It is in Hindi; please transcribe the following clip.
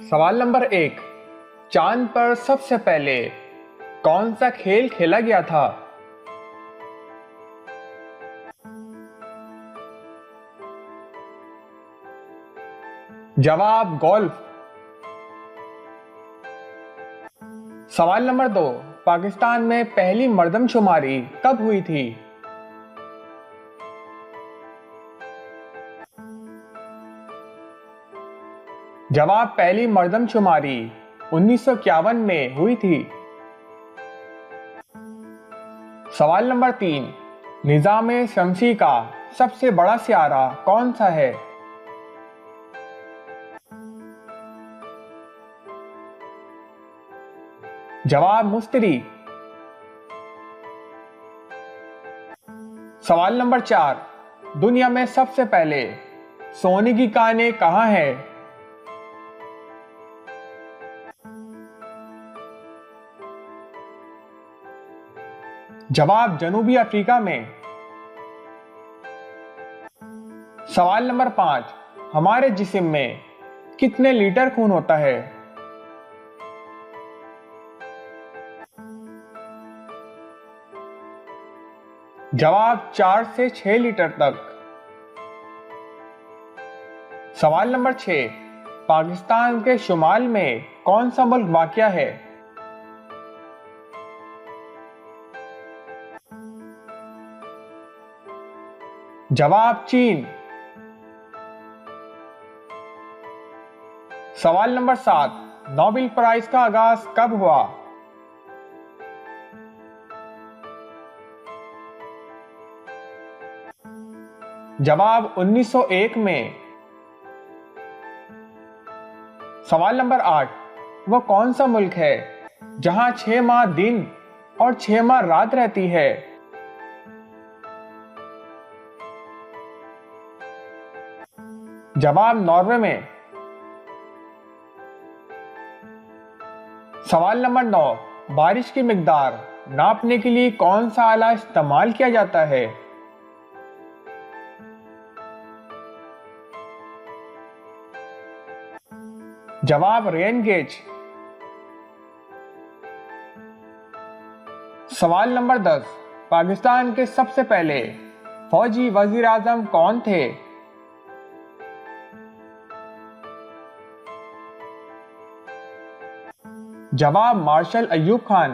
सवाल नंबर 1। चांद पर सबसे पहले कौन सा खेल खेला गया था? जवाब गोल्फ। सवाल नंबर 2। पाकिस्तान में पहली मर्दमशुमारी कब हुई थी? जवाब पहली मर्दमशुमारी 1951 में हुई थी। सवाल नंबर 3। निज़ाम-ए शमसी का सबसे बड़ा सियारा कौन सा है? जवाब मुश्तरी। सवाल नंबर 4। दुनिया में सबसे पहले सोने की कानें कहाँ है? जवाब जनूबी अफ्रीका में। सवाल नंबर 5। हमारे जिस्म में कितने लीटर खून होता है? जवाब 4 से 6 लीटर तक। सवाल नंबर 6। पाकिस्तान के शुमाल में कौन सा मुल्क वाक़या है? जवाब चीन। सवाल नंबर 7। नोबेल प्राइज का आगाज कब हुआ? जवाब 1901 में। सवाल नंबर 8। वह कौन सा मुल्क है जहां 6 माह दिन और 6 माह रात रहती है? जवाब नॉर्वे में। सवाल नंबर 9। बारिश की मिकदार नापने के लिए कौन सा आला इस्तेमाल किया जाता है? जवाब रेन गेज। सवाल नंबर 10। पाकिस्तान के सबसे पहले फौजी वजीर आजम कौन थे? जवाब मार्शल अय्यूब खान।